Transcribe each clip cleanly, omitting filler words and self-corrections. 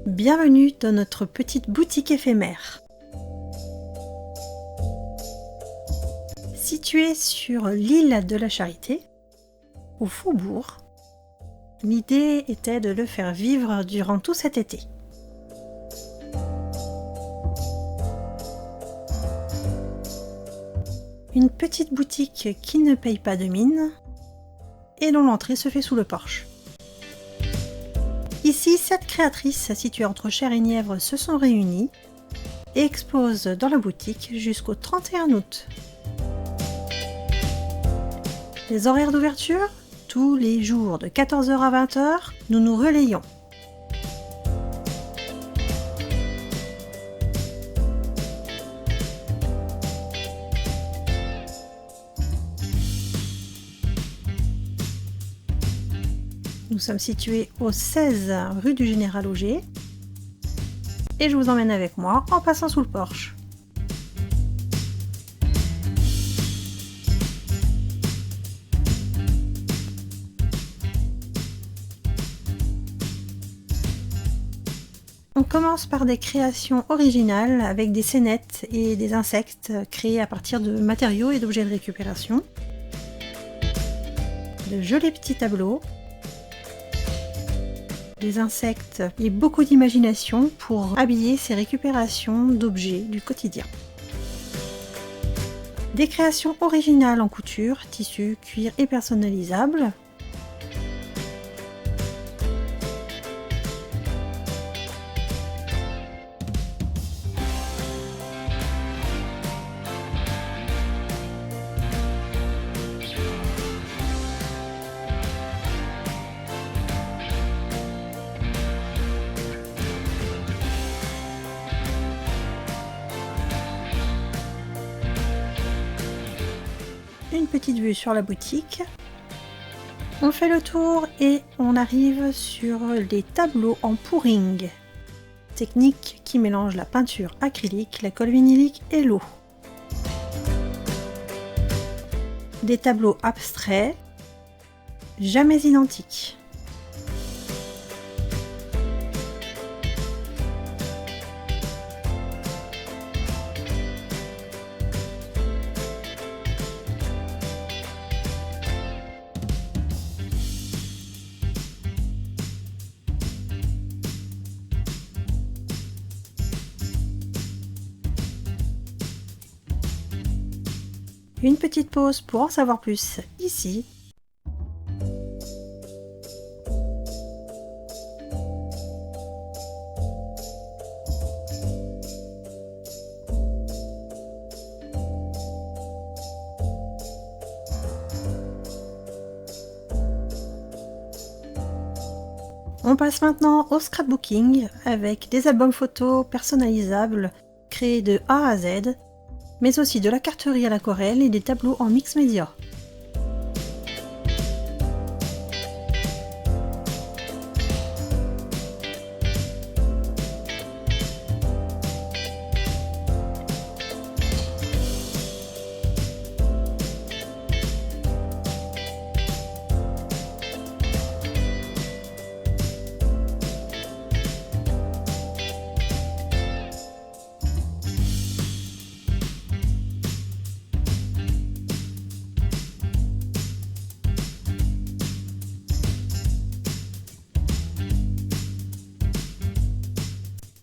Bienvenue dans notre petite boutique éphémère. Située sur l'île de la Charité, au Faubourg, l'idée était de le faire vivre durant tout cet été. Une petite boutique qui ne paye pas de mine et dont l'entrée se fait sous le porche. Ici, 7 créatrices situées entre Cher et Nièvre se sont réunies et exposent dans la boutique jusqu'au 31 août. Les horaires d'ouverture, tous les jours de 14h à 20h, nous nous relayons. Nous sommes situés au 16 rue du Général Auger et je vous emmène avec moi en passant sous le porche. On commence par des créations originales avec des scénettes et des insectes créés à partir de matériaux et d'objets de récupération. De jolis petits tableaux. Des insectes et beaucoup d'imagination pour habiller ces récupérations d'objets du quotidien. Des créations originales en couture, tissu, cuir et personnalisables. Une petite vue sur la boutique. On fait le tour et on arrive sur les tableaux en pouring. Technique qui mélange la peinture acrylique, la colle vinylique et l'eau. Des tableaux abstraits, jamais identiques. Une petite pause pour en savoir plus ici. On passe maintenant au scrapbooking avec des albums photos personnalisables créés de A à Z, mais aussi de la carterie à l'aquarelle et des tableaux en mix média.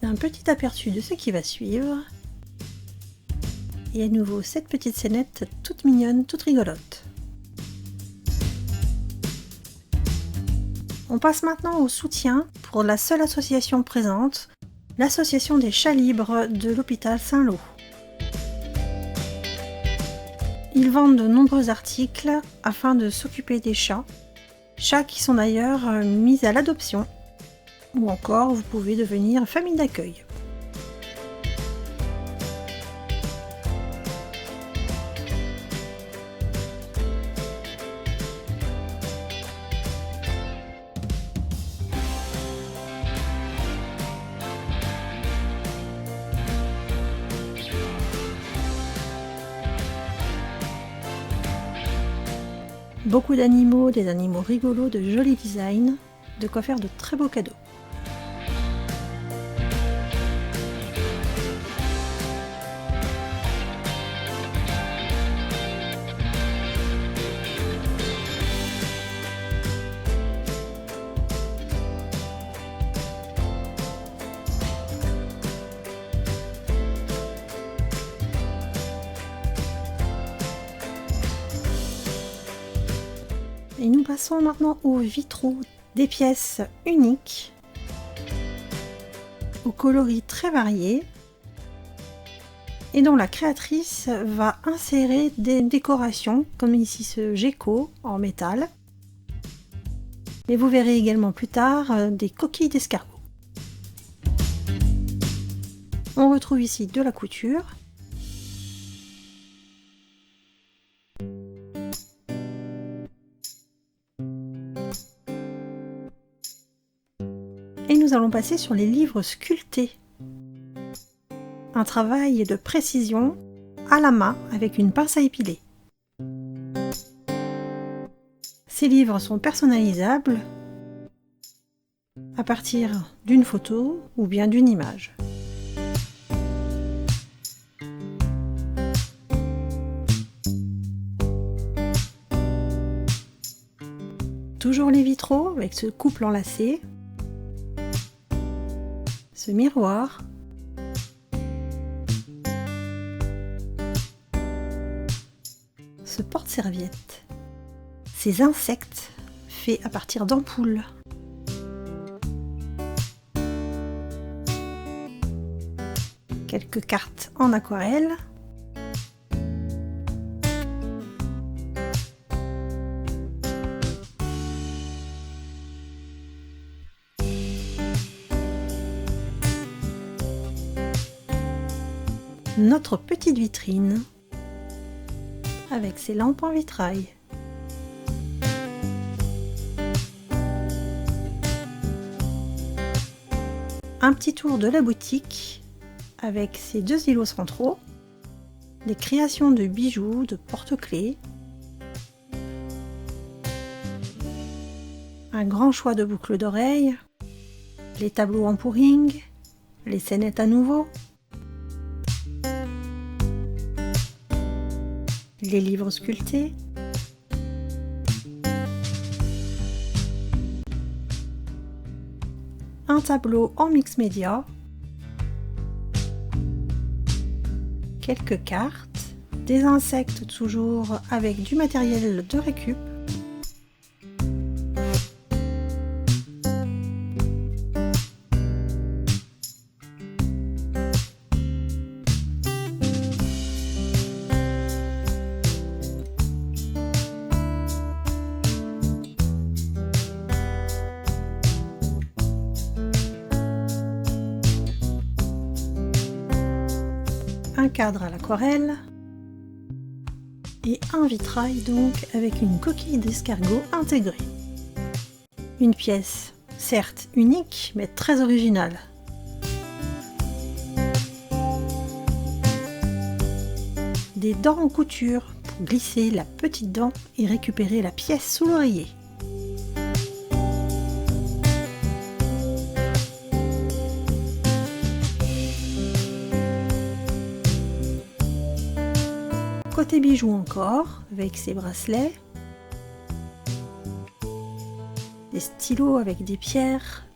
Un petit aperçu de ce qui va suivre. Et à nouveau cette petite scénette toute mignonne, toute rigolote. On passe maintenant au soutien pour la seule association présente, l'association des chats libres de l'hôpital Saint-Lô. Ils vendent de nombreux articles afin de s'occuper des chats qui sont d'ailleurs mis à l'adoption. Ou encore, vous pouvez devenir famille d'accueil. Beaucoup d'animaux, des animaux rigolos, de jolis designs, de quoi faire de très beaux cadeaux. nous passons maintenant aux vitraux, des pièces uniques, aux coloris très variés, et dont la créatrice va insérer des décorations, comme ici ce gecko en métal. Mais vous verrez également plus tard des coquilles d'escargot. On retrouve ici de la couture. Et nous allons passer sur les livres sculptés. Un travail de précision à la main avec une pince à épiler. Ces livres sont personnalisables à partir d'une photo ou bien d'une image. Toujours les vitraux avec ce couple enlacé, ce miroir, ce porte-serviette, ces insectes faits à partir d'ampoules. Quelques cartes en aquarelle. Notre petite vitrine avec ses lampes en vitrail. Un petit tour de la boutique avec ses deux îlots centraux, des créations de bijoux, de porte-clés, un grand choix de boucles d'oreilles, les tableaux en pouring, les scénettes à nouveau, les livres sculptés, un tableau en mix média, quelques cartes, des insectes toujours avec du matériel de récup, un cadre à l'aquarelle et un vitrail donc avec une coquille d'escargot intégrée. Une pièce certes unique mais très originale. Des dents en couture pour glisser la petite dent et récupérer la pièce sous l'oreiller. Côté bijoux encore, avec ses bracelets, des stylos avec des pierres,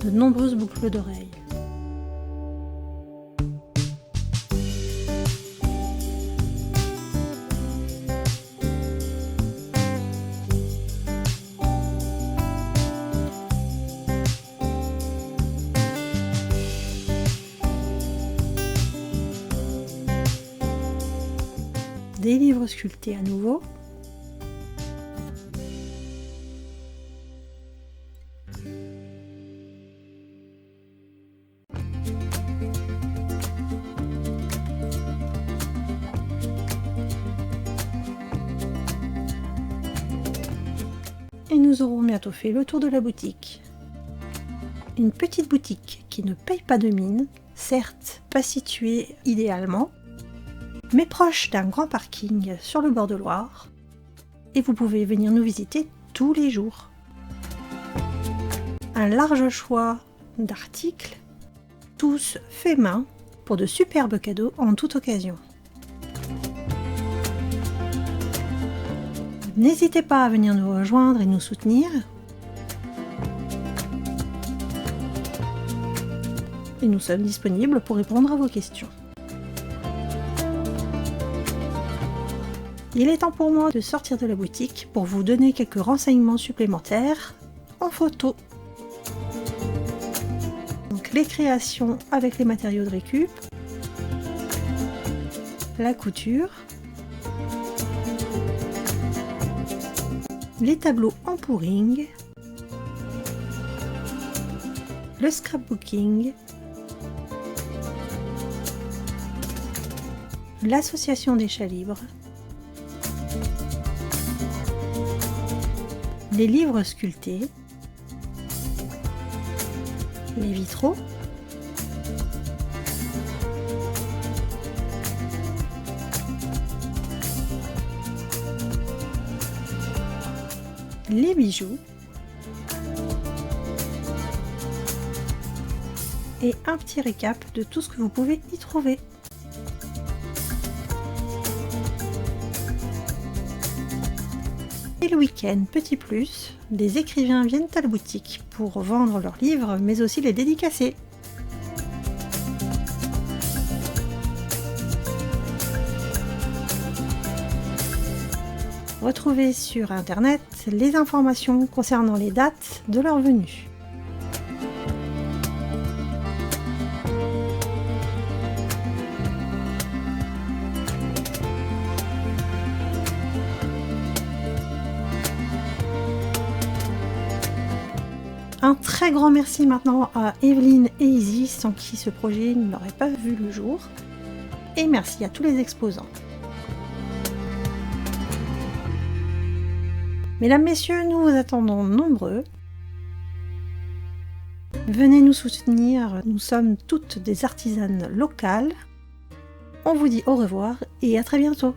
de nombreuses boucles d'oreilles. Des livres sculptés à nouveau. Et nous aurons bientôt fait le tour de la boutique. Une petite boutique qui ne paye pas de mine, certes pas située idéalement, mais proche d'un grand parking sur le bord de Loire, et vous pouvez venir nous visiter tous les jours. Un large choix d'articles, tous faits main, pour de superbes cadeaux en toute occasion. N'hésitez pas à venir nous rejoindre et nous soutenir. Et nous sommes disponibles pour répondre à vos questions. Il est temps pour moi de sortir de la boutique pour vous donner quelques renseignements supplémentaires en photo. Donc les créations avec les matériaux de récup, la couture, les tableaux en pouring, le scrapbooking, l'association des chats libres, les livres sculptés, les vitraux, les bijoux et un petit récap de tout ce que vous pouvez y trouver. Et le week-end, petit plus, des écrivains viennent à la boutique pour vendre leurs livres, mais aussi les dédicacer. Retrouvez sur internet les informations concernant les dates de leur venue. Un très grand merci maintenant à Evelyne et Izzy, sans qui ce projet n'aurait pas vu le jour. Et merci à tous les exposants. Mesdames, messieurs, nous vous attendons nombreux. Venez nous soutenir, nous sommes toutes des artisanes locales. On vous dit au revoir et à très bientôt.